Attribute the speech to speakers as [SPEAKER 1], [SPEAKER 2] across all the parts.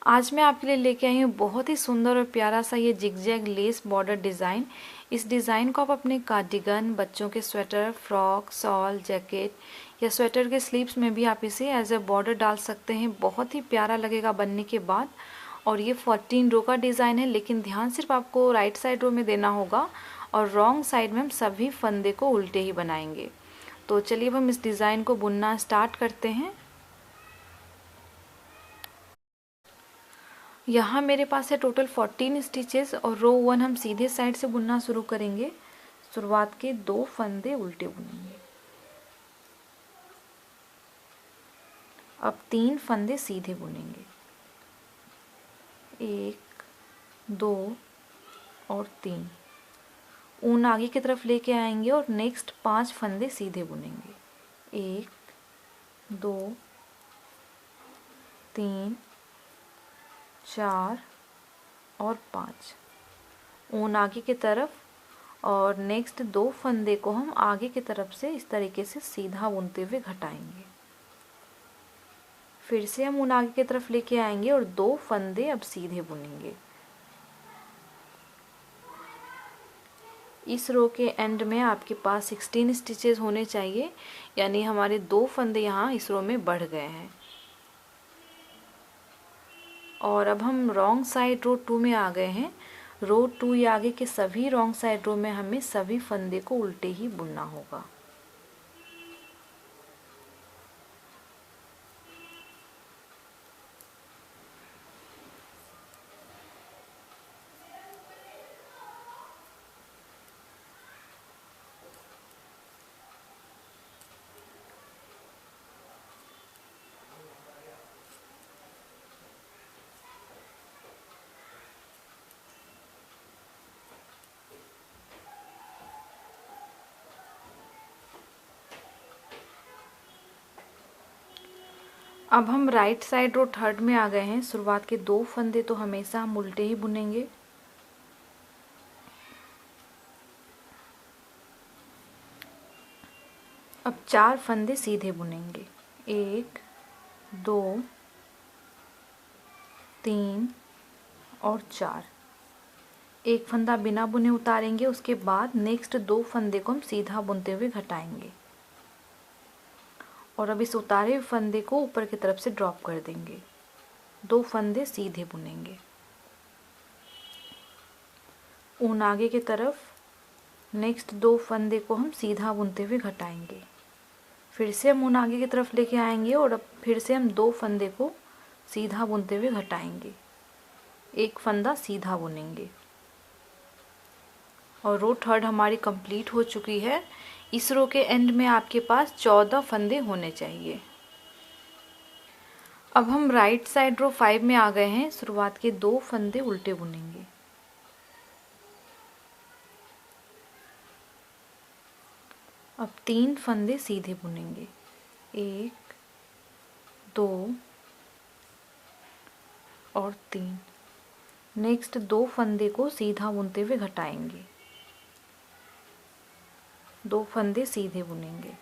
[SPEAKER 1] आज मैं आपके लिए लेके आई हूँ बहुत ही सुंदर और प्यारा सा ये जिगजैग लेस बॉर्डर डिज़ाइन। इस डिज़ाइन को आप अपने कार्डिगन, बच्चों के स्वेटर, फ्रॉक, शॉल, जैकेट या स्वेटर के स्लीव्स में भी आप इसे एज ए बॉर्डर डाल सकते हैं। बहुत ही प्यारा लगेगा बनने के बाद। और ये 14 रो का डिज़ाइन है, लेकिन ध्यान सिर्फ आपको राइट साइड रो में देना होगा और रॉन्ग साइड में हम सभी फंदे को उल्टे ही बनाएंगे। तो चलिए अब हम इस डिज़ाइन को बुनना स्टार्ट करते हैं। यहाँ मेरे पास है टोटल 14 स्टिचेस और रो 1 हम सीधे साइड से बुनना शुरू करेंगे। शुरुआत के 2 फंदे उल्टे बुनेंगे। अब 3 फंदे सीधे बुनेंगे, 1 2 और 3। ऊन आगे की तरफ लेके आएंगे और नेक्स्ट 5 फंदे सीधे बुनेंगे, 1 2 3 4 और 5। ऊन आगे की तरफ और नेक्स्ट 2 फंदे को हम आगे की तरफ से इस तरीके से सीधा बुनते हुए घटाएंगे। फिर से हम ऊन आगे की तरफ लेके आएंगे और 2 फंदे अब सीधे बुनेंगे। इस रो के एंड में आपके पास 16 स्टिचेस होने चाहिए, यानी हमारे 2 फंदे यहाँ इस रो में बढ़ गए हैं। और अब हम रॉन्ग साइड रो 2 में आ गए हैं। रो 2 या आगे के सभी रॉन्ग साइड रो में हमें सभी फंदे को उल्टे ही बुनना होगा। अब हम राइट साइड रो 3rd में आ गए हैं। शुरुआत के 2 फंदे तो हमेशा हम उल्टे ही बुनेंगे। अब 4 फंदे सीधे बुनेंगे, 1 2 3 और 4। एक फंदा बिना बुने उतारेंगे, उसके बाद नेक्स्ट 2 फंदे को हम सीधा बुनते हुए घटाएंगे और अब इस उतारे हुए फंदे को ऊपर की तरफ से ड्रॉप कर देंगे। 2 फंदे सीधे बुनेंगे। ऊन आगे की तरफ, नेक्स्ट 2 फंदे को हम सीधा बुनते हुए घटाएंगे। फिर से हम ऊन आगे की तरफ लेके आएंगे और अब फिर से हम 2 फंदे को सीधा बुनते हुए घटाएंगे। एक फंदा सीधा बुनेंगे और रो 3rd हमारी कंप्लीट हो चुकी है। इस रो के एंड में आपके पास 14 फंदे होने चाहिए। अब हम राइट साइड रो 5 में आ गए हैं। शुरुआत के 2 फंदे उल्टे बुनेंगे, अब 3 फंदे सीधे बुनेंगे, 1 2 और 3। नेक्स्ट 2 फंदे को सीधा बुनते हुए घटाएंगे। 2 फंदे सीधे बुनेंगे।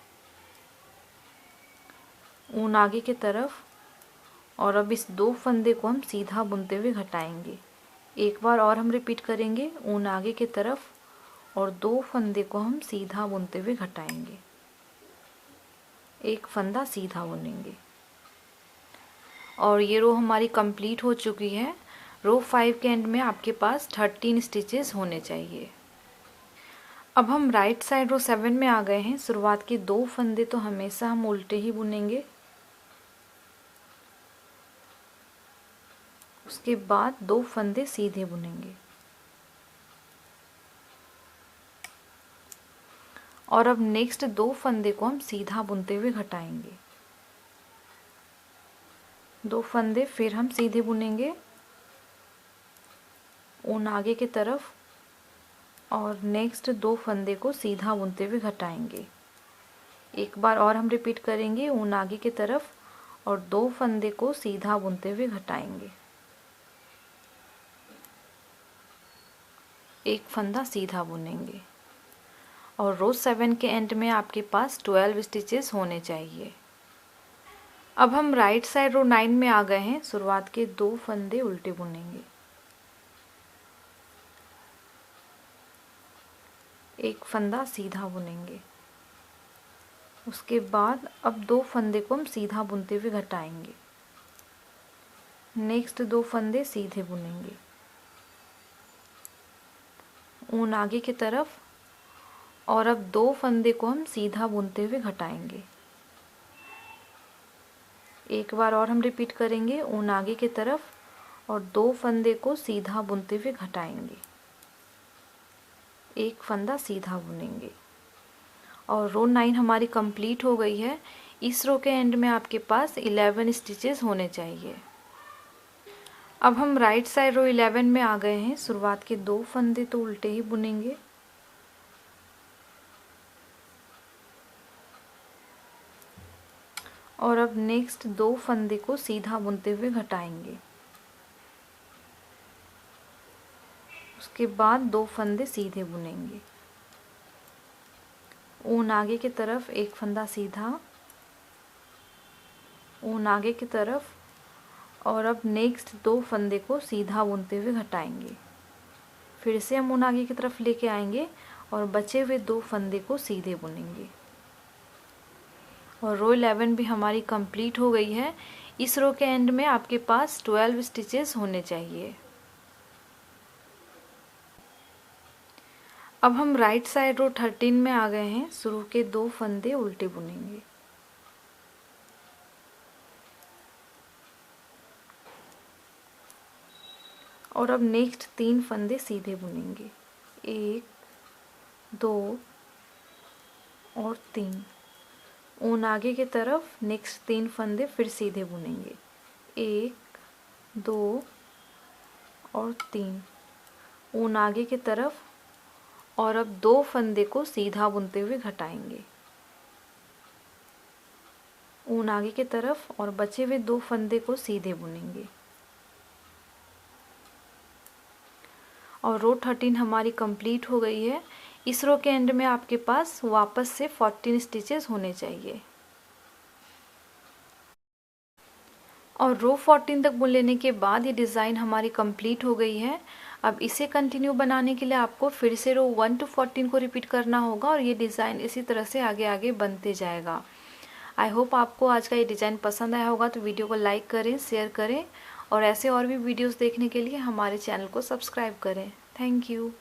[SPEAKER 1] ऊन आगे की तरफ और अब इस 2 फंदे को हम सीधा बुनते हुए घटाएंगे। एक बार और हम रिपीट करेंगे, ऊन आगे की तरफ और 2 फंदे को हम सीधा बुनते हुए घटाएंगे। एक फंदा सीधा बुनेंगे और ये रो हमारी कंप्लीट हो चुकी है। रो 5 के एंड में आपके पास 13 स्टिचेस होने चाहिए। अब हम राइट साइड रो 7 में आ गए हैं। शुरुआत के 2 फंदे तो हमेशा हम उल्टे ही बुनेंगे, उसके बाद 2 फंदे सीधे बुनेंगे और अब नेक्स्ट 2 फंदे को हम सीधा बुनते हुए घटाएंगे। 2 फंदे फिर हम सीधे बुनेंगे, ऊन आगे की तरफ और नेक्स्ट 2 फंदे को सीधा बुनते हुए घटाएंगे। एक बार और हम रिपीट करेंगे, ऊन आगे की तरफ और 2 फंदे को सीधा बुनते हुए घटाएंगे। एक फंदा सीधा बुनेंगे और रो 7 के एंड में आपके पास 12 स्टिचेस होने चाहिए। अब हम राइट साइड रो 9 में आ गए हैं। शुरुआत के 2 फंदे उल्टे बुनेंगे, एक फंदा सीधा बुनेंगे। उसके बाद अब 2 फंदे को हम सीधा बुनते हुए घटाएंगे। नेक्स्ट 2 फंदे सीधे बुनेंगे, ऊन आगे की तरफ, और अब 2 फंदे को हम सीधा बुनते हुए घटाएंगे। एक बार और हम रिपीट करेंगे, ऊन आगे की तरफ और 2 फंदे को सीधा बुनते हुए घटाएंगे, एक फंदा सीधा बुनेंगे। और रो 9 हमारी कंप्लीट हो गई है। इस रो के एंड में आपके पास 11 स्टिचेस होने चाहिए। अब हम राइट साइड रो 11 में आ गए हैं। शुरुआत के 2 फंदे तो उल्टे ही बुनेंगे, और अब नेक्स्ट 2 फंदे को सीधा बुनते हुए घटाएंगे। उसके बाद 2 फंदे सीधे बुनेंगे, ऊन आगे की तरफ, एक फंदा सीधा, ऊन आगे की तरफ, और अब नेक्स्ट 2 फंदे को सीधा बुनते हुए घटाएंगे। फिर से हम ऊन आगे की तरफ लेके आएंगे और बचे हुए 2 फंदे को सीधे बुनेंगे। और रो 11 भी हमारी कंप्लीट हो गई है। इस रो के एंड में आपके पास 12 स्टिचेस होने चाहिए। अब हम राइट साइड रो 13 में आ गए हैं। शुरू के 2 फंदे उल्टे बुनेंगे, और अब नेक्स्ट 3 फंदे सीधे बुनेंगे, 1, 2 और 3। ऊन आगे की तरफ, नेक्स्ट 3 फंदे फिर सीधे बुनेंगे, 1, 2 और 3। ऊन आगे की तरफ, और अब 2 फंदे को सीधा बुनते हुए घटाएंगे, ऊन आगे की तरफ, और बचे हुए 2 फंदे को सीधे बुनेंगे। और रो 13 हमारी कंप्लीट हो गई है। इस रो के एंड में आपके पास वापस से 14 स्टिचेस होने चाहिए। और रो 14 तक बुन लेने के बाद ये डिज़ाइन हमारी कंप्लीट हो गई है। अब इसे कंटिन्यू बनाने के लिए आपको फिर से रो 1 to 14 को रिपीट करना होगा, और ये डिज़ाइन इसी तरह से आगे आगे बनते जाएगा। आई होप आपको आज का ये डिज़ाइन पसंद आया होगा, तो वीडियो को लाइक करें, शेयर करें, और ऐसे और भी वीडियोस देखने के लिए हमारे चैनल को सब्सक्राइब करें। Thank you.